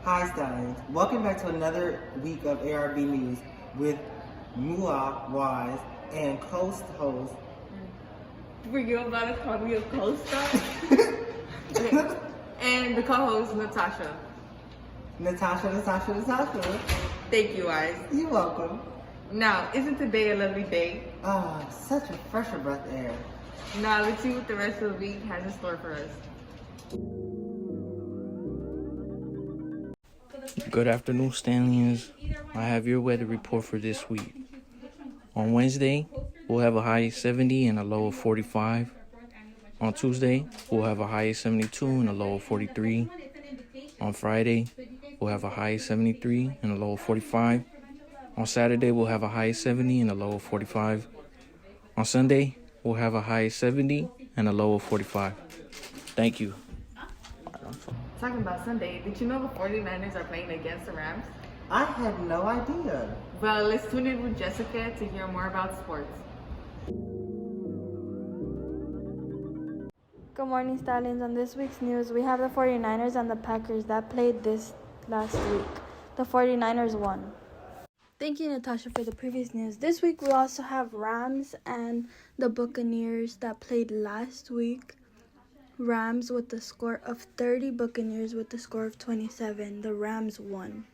Hi, Stallions. Welcome back to another week of ARB News with Mua, Wise, and host. Were you about to call me a co-star? And the co-host, Natasha. Natasha. Thank you, Wise. You're welcome. Now, isn't today a lovely day? Such a fresher breath of air. Now, let's see what the rest of the week has in store for us. Good afternoon, Stallions. I have your weather report for this week. On Wednesday, we'll have a high of 70 and a low of 45. On Tuesday, we'll have a high of 72 and a low of 43. On Friday, we'll have a high of 73 and a low of 45. On Saturday, we'll have a high of 70 and a low of 45. On Sunday, we'll have a high of 70 and a low of 45. Thank you. Talking about Sunday, did you know the 49ers are playing against the Rams? I had no idea. Well, let's tune in with Jessica to hear more about sports. Good morning, Stallions. On this week's news, we have the 49ers and the Packers that played this last week. The 49ers won. Thank you, Natasha, for the previous news. This week, we also have Rams and the Buccaneers that played last week. Rams with the score of 30, Buccaneers with the score of 27. The Rams won.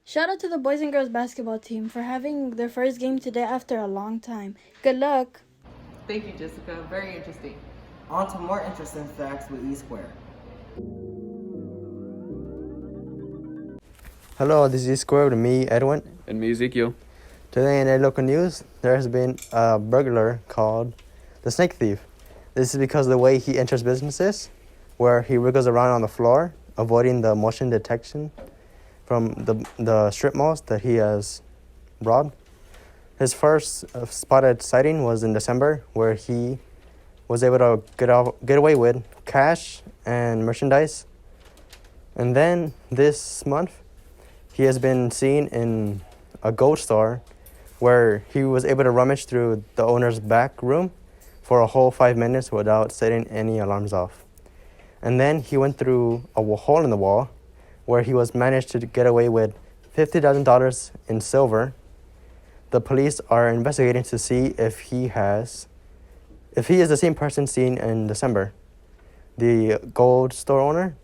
Shout out to the boys and girls basketball team for having their first game today after a long time. Good luck. Thank you, Jessica. Very interesting. On to more interesting facts with E-Square. Hello, this is E-Square with me, Edwin. And me, Ezekiel. Today in the local news, there has been a burglar called the Snake Thief. This is because of the way he enters businesses, where he wriggles around on the floor, avoiding the motion detection from the strip malls that he has robbed. His first spotted sighting was in December, where he was able to get away with cash and merchandise. And then this month, he has been seen in a gold store where he was able to rummage through the owner's back room for a whole 5 minutes without setting any alarms off. And then he went through a hole in the wall where he was managed to get away with $50,000 in silver. The police are investigating to see if he is the same person seen in December. The gold store owner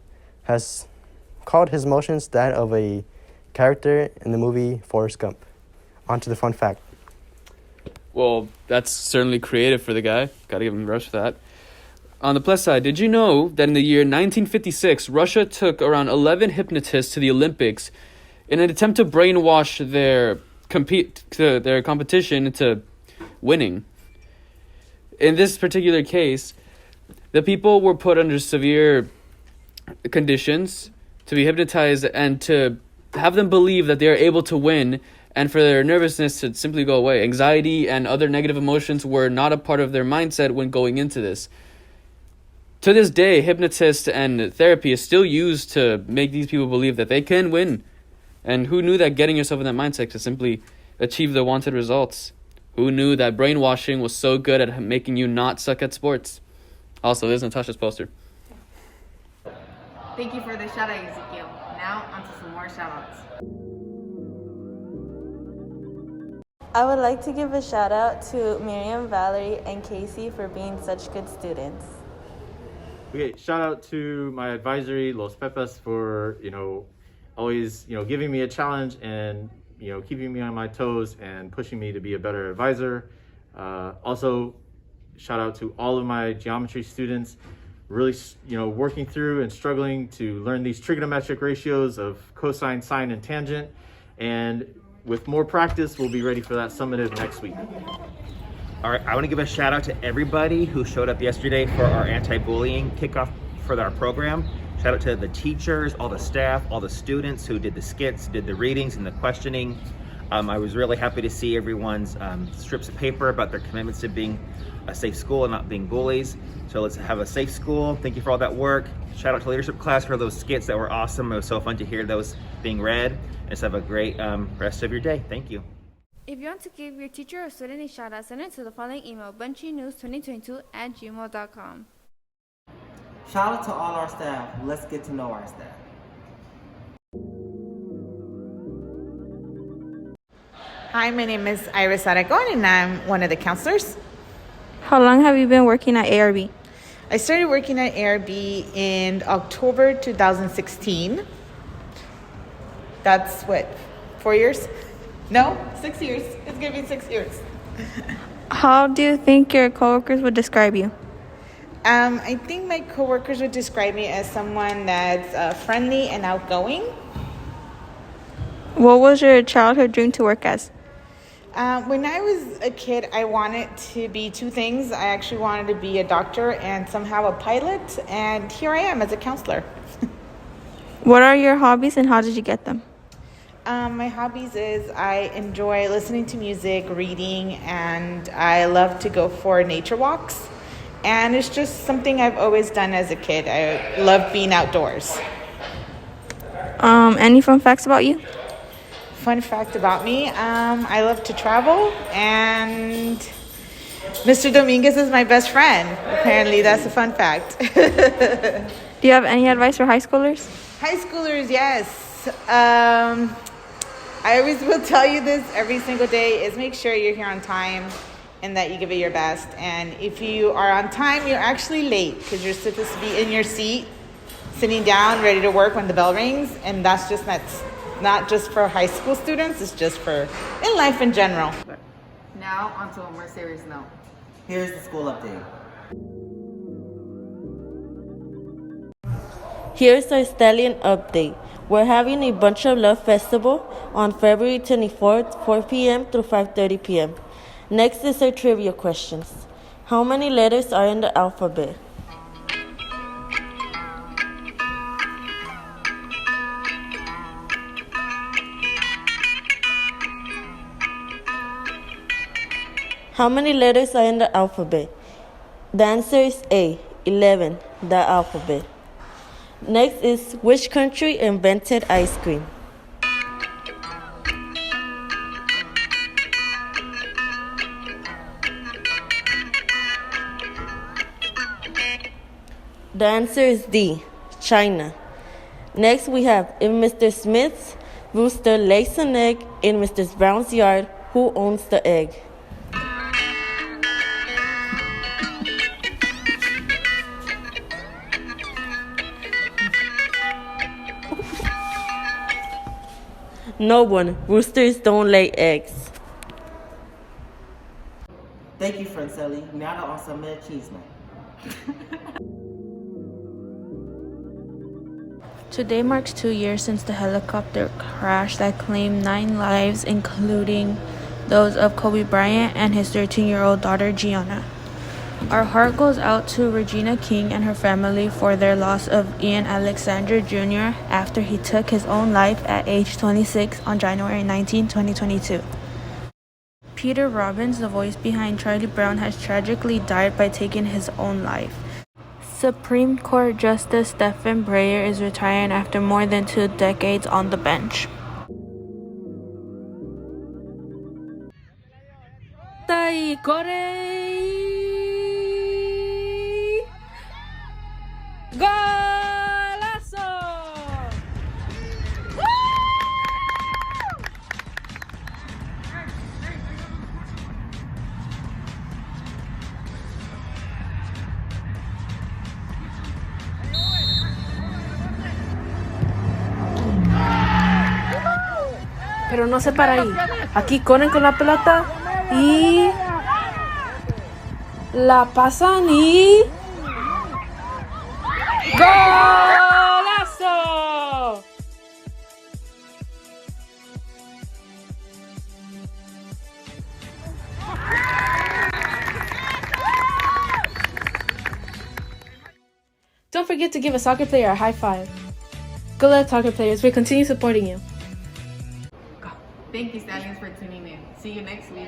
has called his motions that of a character in the movie Forrest Gump. On to the fun fact. Well, that's certainly creative for the guy. Gotta give him a rush for that. On the plus side, did you know that in the year 1956, Russia took around 11 hypnotists to the Olympics in an attempt to brainwash their competition into winning? In this particular case, the people were put under severe conditions to be hypnotized and to have them believe that they are able to win, and for their nervousness to simply go away. Anxiety and other negative emotions were not a part of their mindset when going into this. To this day, hypnotists and therapy is still used to make these people believe that they can win. And who knew that getting yourself in that mindset to simply achieve the wanted results? Who knew that brainwashing was so good at making you not suck at sports? Also, there's Natasha's poster. Thank you for the shout out, Ezekiel. Now, on to some more shout outs. I would like to give a shout out to Miriam, Valerie, and Casey for being such good students. Okay, shout out to my advisory, Los Pepas, for, always, giving me a challenge and, keeping me on my toes and pushing me to be a better advisor. Also, shout out to all of my geometry students, really, working through and struggling to learn these trigonometric ratios of cosine, sine, and tangent. And with more practice, we'll be ready for that summative next week. All right, I want to give a shout out to everybody who showed up yesterday for our anti-bullying kickoff for our program. Shout out to the teachers, all the staff, all the students who did the skits, did the readings and the questioning. I was really happy to see everyone's strips of paper about their commitments to being a safe school and not being bullies. So let's have a safe school. Thank you for all that work. Shout out to leadership class for those skits that were awesome. It was so fun to hear those being read. And just have a great rest of your day. Thank you. If you want to give your teacher or student a shout out, send it to the following email, bunchynews2022@gmail.com. Shout out to all our staff. Let's get to know our staff. Hi, my name is Iris Aragon, and I'm one of the counselors. How long have you been working at ARB? I started working at ARB in October 2016. That's what, 4 years? No, 6 years. It's gonna be 6 years. How do you think your coworkers would describe you? I think my coworkers would describe me as someone that's friendly and outgoing. What was your childhood dream to work as? When I was a kid, I wanted to be two things. I actually wanted to be a doctor and somehow a pilot, and here I am as a counselor. What are your hobbies and how did you get them? My hobbies is I enjoy listening to music, reading, and I love to go for nature walks. And it's just something I've always done as a kid. I love being outdoors. Any fun facts about you? Fun fact about me, I love to travel, and Mr. Dominguez is my best friend. Apparently, that's a fun fact. Do you have any advice for high schoolers? High schoolers, yes. I always will tell you this every single day is make sure you're here on time and that you give it your best. And if you are on time, you're actually late because you're supposed to be in your seat, sitting down, ready to work when the bell rings. And that's not just for high school students, it's just for in life in general. Now, onto a more serious note. Here's the school update. Here's our Stallion update. We're having a Bunch of Love Festival on February 24th, 4 p.m. through 5:30 p.m. Next is our trivia questions. How many letters are in the alphabet? How many letters are in the alphabet? The answer is A, 11, the alphabet. Next is which country invented ice cream? The answer is D, China. Next we have in Mr. Smith's rooster lays an egg in Mr. Brown's yard, who owns the egg? No one. Roosters don't lay eggs. Thank you, Francelli. Now on some machismo. Today marks 2 years since the helicopter crash that claimed 9 lives, including those of Kobe Bryant and his 13-year-old daughter, Gianna. Our heart goes out to Regina King and her family for their loss of Ian Alexander Jr. after he took his own life at age 26 on January 19, 2022. Peter Robbins, the voice behind Charlie Brown, has tragically died by taking his own life. Supreme Court Justice Stephen Breyer is retiring after more than 2 decades on the bench. ¡Golazo! Pero no se para ahí. Aquí corren con la pelota y la pasan y ¡golazo! Don't forget to give a soccer player a high five. Good luck, soccer players. We continue supporting you. Thank you, Stallions, for tuning in. See you next week.